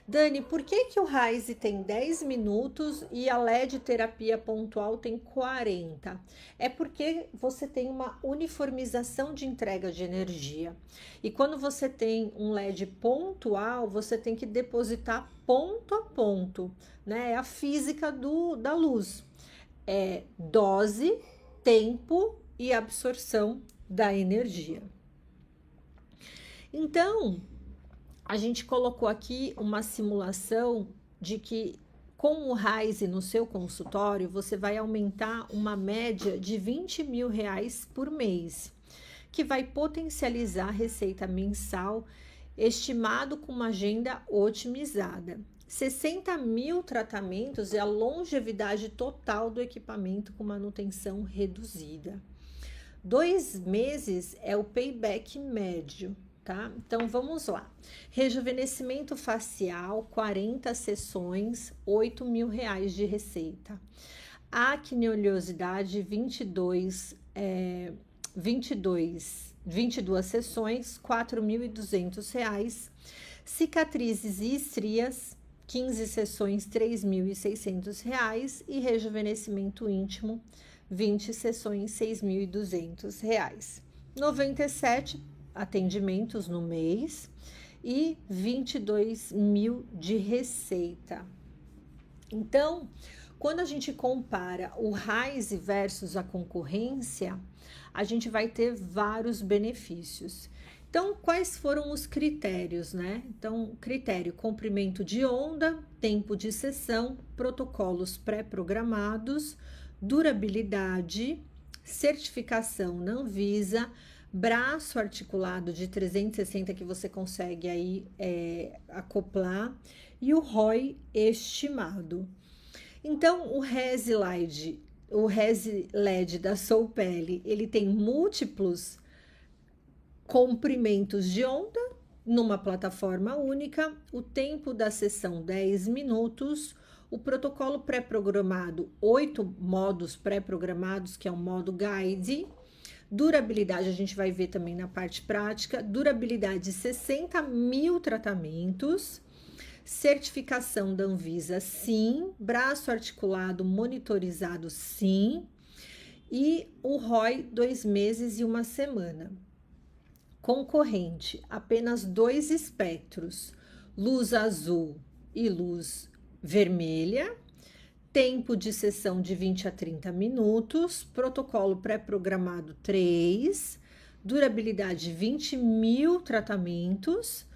Dani, por que o RISE tem 10 minutos e a LED terapia pontual tem 40? É porque você tem uma uniformização de entrega de energia. E quando você tem um LED pontual, você tem que depositar ponto a ponto, né? É a física da luz. É dose, tempo e absorção da energia. Então, A gente colocou aqui uma simulação de que com o Rise no seu consultório, você vai aumentar uma média de R$ 20 mil por mês, que vai potencializar a receita mensal, estimado com uma agenda otimizada. 60 mil tratamentos é a longevidade total do equipamento com manutenção reduzida. 2 meses é o payback médio, tá? Então vamos lá. Rejuvenescimento facial, 40 sessões, R$ 8 mil de receita. Acne oleosidade, 22 sessões, R$ 4.200. Cicatrizes e estrias, 15 sessões, R$ 3.600. E rejuvenescimento íntimo, 20 sessões, R$ 6.200. 97 atendimentos no mês e 22 mil de receita. Então, quando a gente compara o Rise versus a concorrência, a gente vai ter vários benefícios. Então, quais foram os critérios, né? Então, critério: comprimento de onda, tempo de sessão, protocolos pré-programados, durabilidade, certificação na Anvisa, braço articulado de 360 que você consegue aí acoplar, e o ROI estimado. Então, o Resi LED da Soupele, ele tem múltiplos comprimentos de onda numa plataforma única, o tempo da sessão 10 minutos, o protocolo pré-programado, 8 modos pré-programados, que é o modo guide. Durabilidade, a gente vai ver também na parte prática, durabilidade 60 mil tratamentos, certificação da Anvisa, sim, braço articulado monitorizado, sim, e o ROI 2 meses e 1 semana. Concorrente, apenas 2 espectros, luz azul e luz vermelha, tempo de sessão de 20 a 30 minutos, protocolo pré-programado 3, durabilidade 20 mil tratamentos,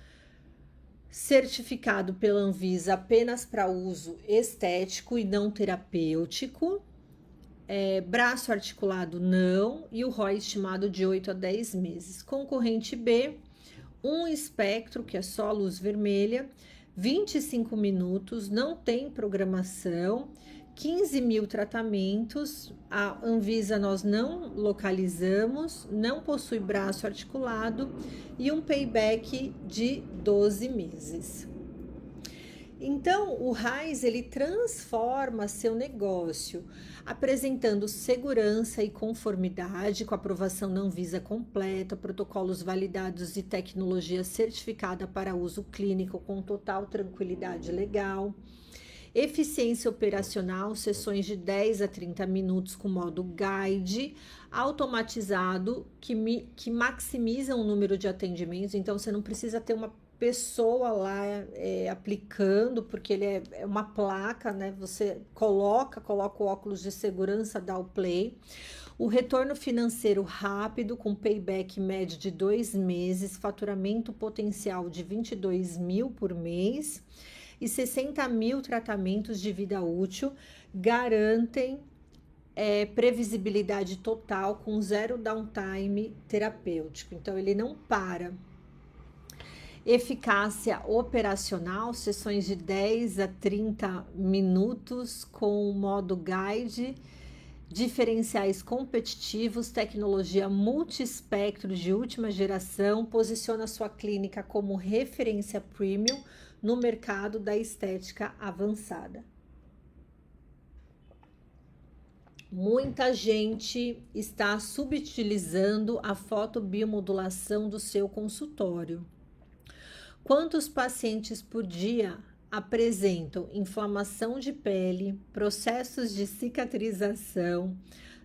certificado pela Anvisa apenas para uso estético e não terapêutico, braço articulado não, e o ROI estimado de 8 a 10 meses. Concorrente B, um espectro, que é só luz vermelha, 25 minutos, não tem programação, 15 mil tratamentos, a Anvisa nós não localizamos, não possui braço articulado e um payback de 12 meses. Então, o Rise, ele transforma seu negócio, apresentando segurança e conformidade com aprovação da Anvisa completa, protocolos validados e tecnologia certificada para uso clínico com total tranquilidade legal, eficiência operacional, sessões de 10 a 30 minutos com modo guide, automatizado, que maximiza o número de atendimentos, então você não precisa ter uma pessoa lá aplicando, porque ele é uma placa, né? Você coloca o óculos de segurança, dá o play. O retorno financeiro rápido, com payback médio de 2 meses, faturamento potencial de 22 mil por mês e 60 mil tratamentos de vida útil, garantem previsibilidade total com 0 downtime terapêutico. Então, ele não para. Eficácia operacional, sessões de 10 a 30 minutos com modo guide, diferenciais competitivos, tecnologia multiespectro de última geração, posiciona sua clínica como referência premium no mercado da estética avançada. Muita gente está subutilizando a fotobiomodulação do seu consultório. Quantos pacientes por dia apresentam inflamação de pele, processos de cicatrização,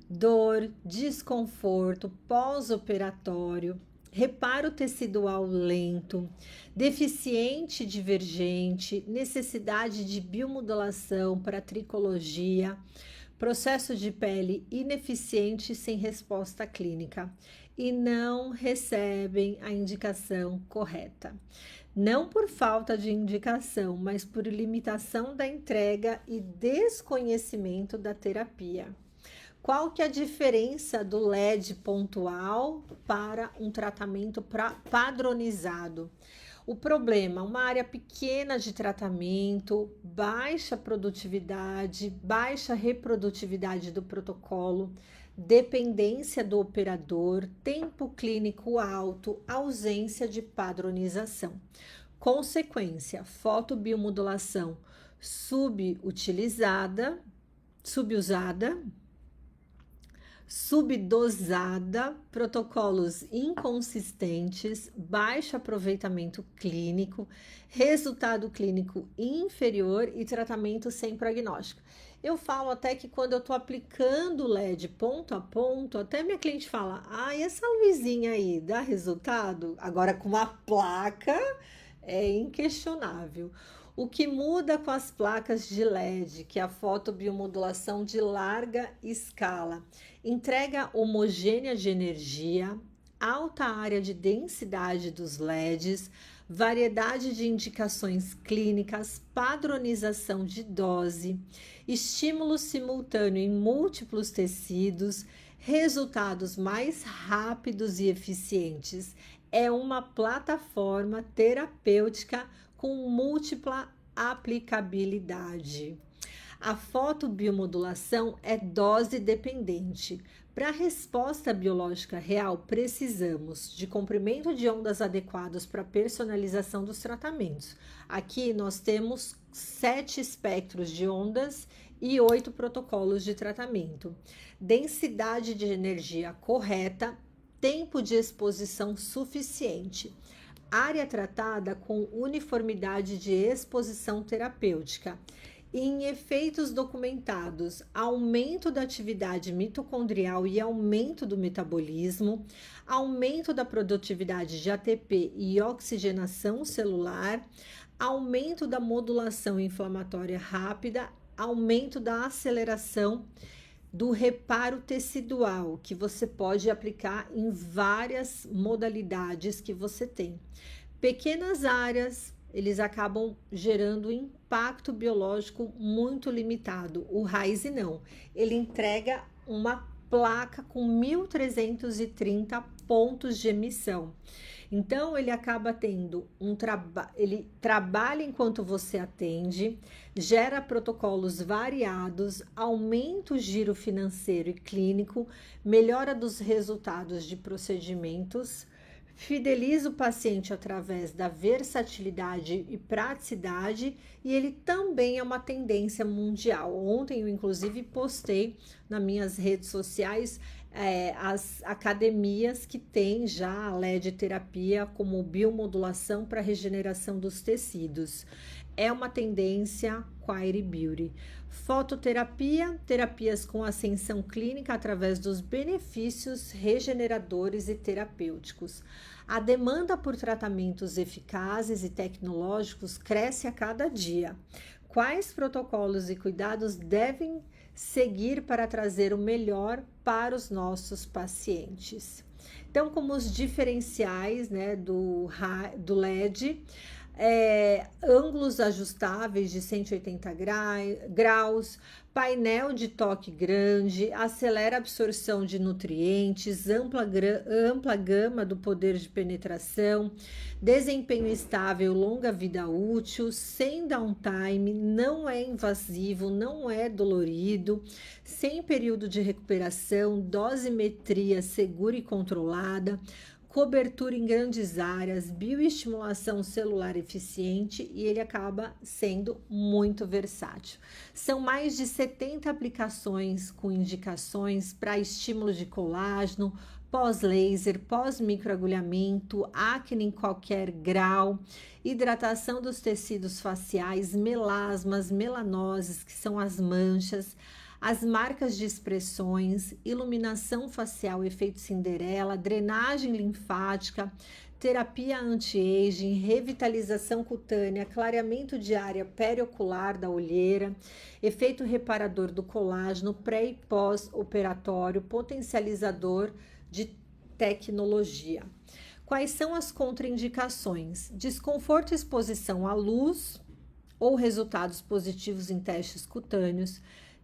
dor, desconforto pós-operatório, reparo tecidual lento, deficiente divergente, necessidade de biomodulação para tricologia, processo de pele ineficiente sem resposta clínica? e não recebem a indicação correta. Não por falta de indicação, mas por limitação da entrega e desconhecimento da terapia. Qual que é a diferença do LED pontual para um tratamento padronizado? O problema, uma área pequena de tratamento, baixa produtividade, baixa reprodutividade do protocolo, dependência do operador, tempo clínico alto, ausência de padronização. Consequência, fotobiomodulação subusada, subdosada, protocolos inconsistentes, baixo aproveitamento clínico, resultado clínico inferior e tratamento sem prognóstico. Eu falo até que quando eu estou aplicando o LED ponto a ponto, até minha cliente fala, e essa luzinha aí dá resultado? Agora com uma placa é inquestionável. O que muda com as placas de LED, que é a fotobiomodulação de larga escala, entrega homogênea de energia, alta área de densidade dos LEDs, variedade de indicações clínicas, padronização de dose, estímulo simultâneo em múltiplos tecidos, resultados mais rápidos e eficientes. É uma plataforma terapêutica com múltipla aplicabilidade. A fotobiomodulação é dose dependente. Para a resposta biológica real, precisamos de comprimento de ondas adequados para a personalização dos tratamentos. Aqui nós temos 7 espectros de ondas e 8 protocolos de tratamento. Densidade de energia correta, tempo de exposição suficiente. Área tratada com uniformidade de exposição terapêutica. Em efeitos documentados, aumento da atividade mitocondrial e aumento do metabolismo, aumento da produtividade de ATP e oxigenação celular, aumento da modulação inflamatória rápida, aumento da aceleração do reparo tecidual, que você pode aplicar em várias modalidades que você tem. Pequenas áreas, eles acabam gerando impacto biológico muito limitado. O RISE não, ele entrega uma placa com 1.330 pontos de emissão. Então, ele acaba tendo ele trabalha enquanto você atende, gera protocolos variados, aumenta o giro financeiro e clínico, melhora dos resultados de procedimentos, fideliza o paciente através da versatilidade e praticidade, e ele também é uma tendência mundial. Ontem eu inclusive postei nas minhas redes sociais as academias que têm já a LED terapia como biomodulação para regeneração dos tecidos. É uma tendência Quire Beauty. Fototerapia, terapias com ascensão clínica através dos benefícios regeneradores e terapêuticos. A demanda por tratamentos eficazes e tecnológicos cresce a cada dia. Quais protocolos e cuidados devem seguir para trazer o melhor para os nossos pacientes? Então, como os diferenciais, né, do LED, ângulos ajustáveis de 180 graus, painel de toque grande, acelera a absorção de nutrientes, ampla gama do poder de penetração, desempenho estável, longa vida útil, sem downtime, não é invasivo, não é dolorido, sem período de recuperação, dosimetria segura e controlada, cobertura em grandes áreas, bioestimulação celular eficiente, e ele acaba sendo muito versátil. São mais de 70 aplicações com indicações para estímulo de colágeno, pós-laser, pós-microagulhamento, acne em qualquer grau, hidratação dos tecidos faciais, melasmas, melanoses, que são as manchas, as marcas de expressões, iluminação facial, efeito Cinderela, drenagem linfática, terapia anti-aging, revitalização cutânea, clareamento de área periocular da olheira, efeito reparador do colágeno, pré e pós-operatório, potencializador de tecnologia. Quais são as contraindicações? Desconforto e exposição à luz ou resultados positivos em testes cutâneos,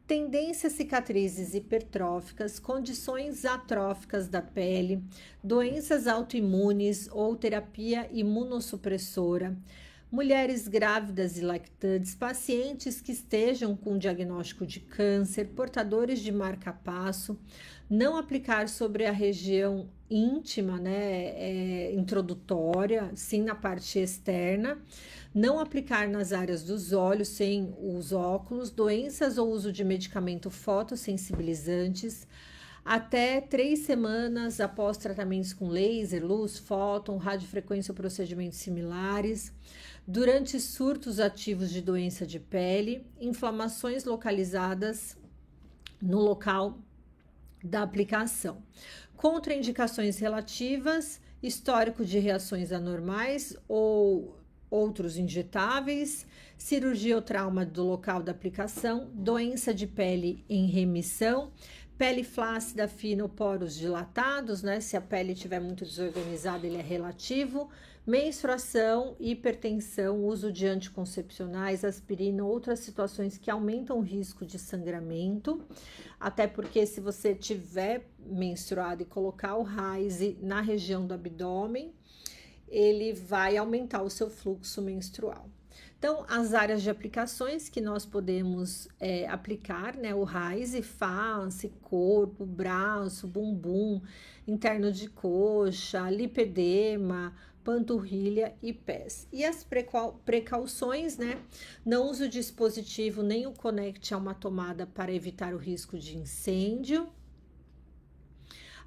tendência a cicatrizes hipertróficas, condições atróficas da pele, doenças autoimunes ou terapia imunossupressora, mulheres grávidas e lactantes, pacientes que estejam com diagnóstico de câncer, portadores de marca-passo, não aplicar sobre a região íntima, né, introdutória, sim na parte externa, não aplicar nas áreas dos olhos sem os óculos, doenças ou uso de medicamento fotossensibilizantes, até 3 semanas após tratamentos com laser, luz, fóton, radiofrequência ou procedimentos similares, durante surtos ativos de doença de pele, inflamações localizadas no local da aplicação. Contraindicações relativas, histórico de reações anormais ou outros injetáveis, cirurgia ou trauma do local da aplicação, doença de pele em remissão, pele flácida, fina ou poros dilatados, né? Se a pele estiver muito desorganizada, ele é relativo, menstruação, hipertensão, uso de anticoncepcionais, aspirina, outras situações que aumentam o risco de sangramento, até porque se você tiver menstruado e colocar o Ryze na região do abdômen, ele vai aumentar o seu fluxo menstrual. Então, as áreas de aplicações que nós podemos aplicar, né? O Ryze, face, corpo, braço, bumbum, interno de coxa, lipedema, panturrilha e pés. E as precauções, né? Não use o dispositivo nem o conecte a uma tomada para evitar o risco de incêndio.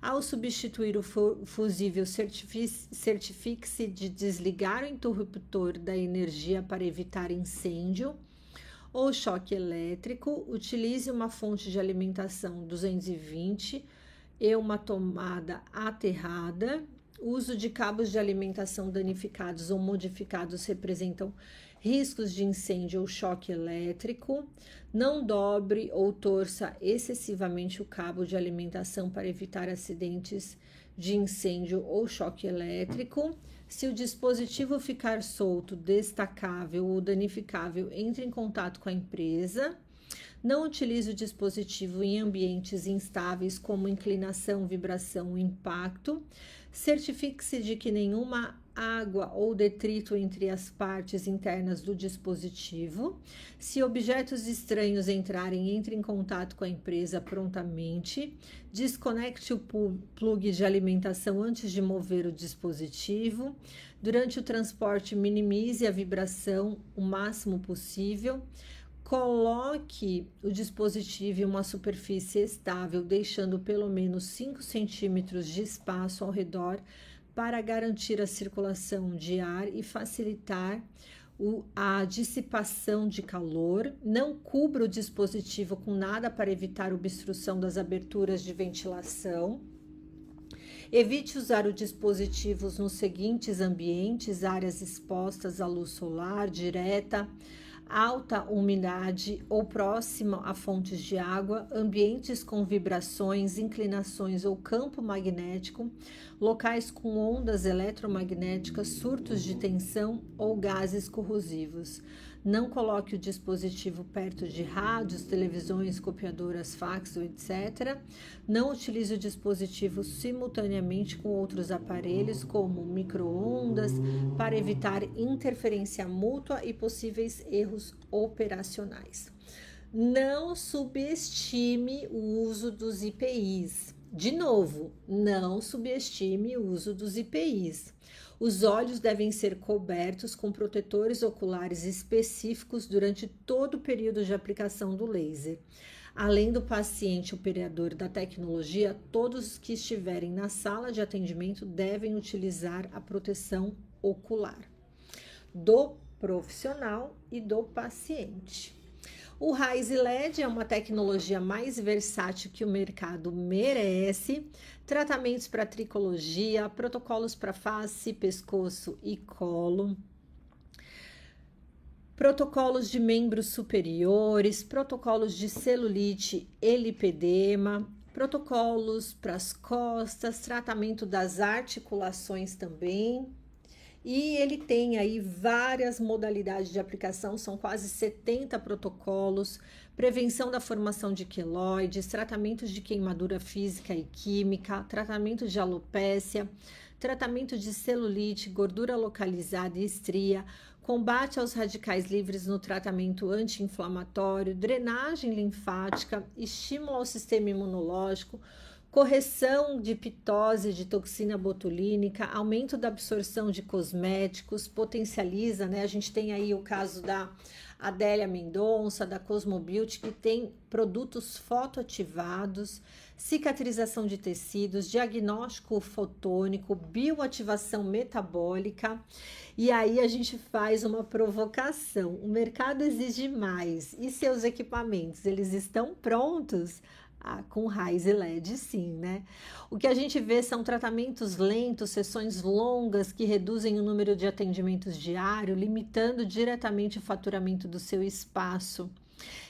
Ao substituir o fusível, certifique-se de desligar o interruptor da energia para evitar incêndio ou choque elétrico. Utilize uma fonte de alimentação 220 e uma tomada aterrada. Uso de cabos de alimentação danificados ou modificados representam riscos de incêndio ou choque elétrico. Não dobre ou torça excessivamente o cabo de alimentação para evitar acidentes de incêndio ou choque elétrico. Se o dispositivo ficar solto, destacável ou danificável, entre em contato com a empresa. Não utilize o dispositivo em ambientes instáveis como inclinação, vibração ou impacto. Certifique-se de que nenhuma água ou detrito entre as partes internas do dispositivo. Se objetos estranhos entrarem, entre em contato com a empresa prontamente. Desconecte o plug de alimentação antes de mover o dispositivo. Durante o transporte, minimize a vibração o máximo possível. Coloque o dispositivo em uma superfície estável, deixando pelo menos 5 centímetros de espaço ao redor para garantir a circulação de ar e facilitar a dissipação de calor. Não cubra o dispositivo com nada para evitar obstrução das aberturas de ventilação. Evite usar o dispositivo nos seguintes ambientes: áreas expostas à luz solar direta, alta umidade ou próxima a fontes de água, ambientes com vibrações, inclinações ou campo magnético, locais com ondas eletromagnéticas, surtos de tensão ou gases corrosivos. Não coloque o dispositivo perto de rádios, televisões, copiadoras, fax, etc. Não utilize o dispositivo simultaneamente com outros aparelhos, como micro-ondas, para evitar interferência mútua e possíveis erros operacionais. Não subestime o uso dos EPIs. De novo, não subestime o uso dos EPIs. Os olhos devem ser cobertos com protetores oculares específicos durante todo o período de aplicação do laser. Além do paciente operador da tecnologia, todos que estiverem na sala de atendimento devem utilizar a proteção ocular do profissional e do paciente. O Ryze LED é uma tecnologia mais versátil que o mercado merece. Tratamentos para tricologia, protocolos para face, pescoço e colo, protocolos de membros superiores, protocolos de celulite e lipedema, protocolos para as costas, tratamento das articulações também. E ele tem aí várias modalidades de aplicação, são quase 70 protocolos, prevenção da formação de queloides, tratamentos de queimadura física e química, tratamento de alopécia, tratamento de celulite, gordura localizada e estria, combate aos radicais livres no tratamento anti-inflamatório, drenagem linfática, estímulo ao sistema imunológico, correção de pitose de toxina botulínica, aumento da absorção de cosméticos, potencializa, né? A gente tem aí o caso da Adélia Mendonça, da Cosmobeauty, que tem produtos fotoativados, cicatrização de tecidos, diagnóstico fotônico, bioativação metabólica. E aí a gente faz uma provocação. O mercado exige mais. E seus equipamentos, eles estão prontos? Com raiz e LED, sim, né? O que a gente vê são tratamentos lentos, sessões longas que reduzem o número de atendimentos diário, limitando diretamente o faturamento do seu espaço.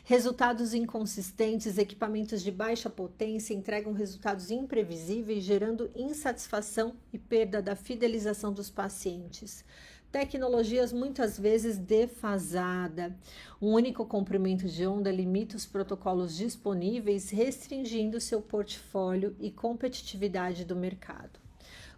Resultados inconsistentes, equipamentos de baixa potência entregam resultados imprevisíveis, gerando insatisfação e perda da fidelização dos pacientes. Tecnologias muitas vezes defasada. Um único comprimento de onda limita os protocolos disponíveis, restringindo seu portfólio e competitividade do mercado.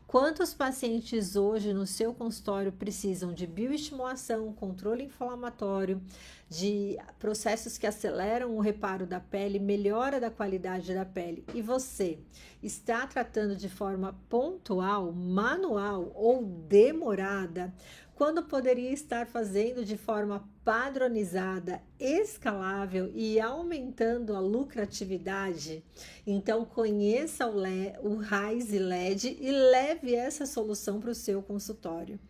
Quantos pacientes hoje no seu consultório precisam de bioestimulação, controle inflamatório, de processos que aceleram o reparo da pele, melhora da qualidade da pele, e você está tratando de forma pontual, manual ou demorada, quando poderia estar fazendo de forma padronizada, escalável e aumentando a lucratividade? Então conheça o Rise LED e leve essa solução para o seu consultório.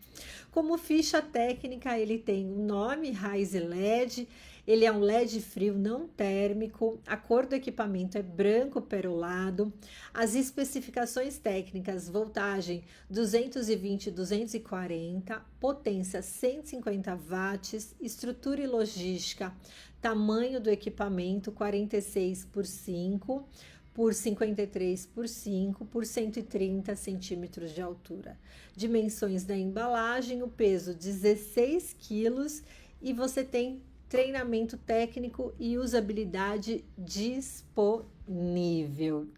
Como ficha técnica, ele tem o nome Rise LED, ele é um LED frio não térmico, a cor do equipamento é branco perolado, as especificações técnicas, voltagem 220-240, potência 150 watts, estrutura e logística, tamanho do equipamento 46 por 5 por 53 por 5 por 130 centímetros de altura. Dimensões da embalagem, o peso 16 quilos e você tem treinamento técnico e usabilidade disponível.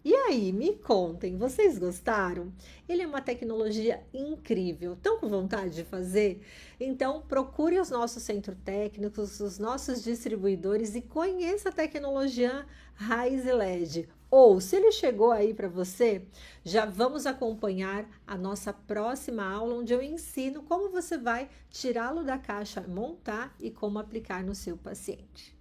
E aí, me contem, vocês gostaram? Ele é uma tecnologia incrível. Estão com vontade de fazer? Então, procure os nossos centros técnicos, os nossos distribuidores e conheça a tecnologia Rise LED. Ou, se ele chegou aí para você, já vamos acompanhar a nossa próxima aula, onde eu ensino como você vai tirá-lo da caixa, montar e como aplicar no seu paciente.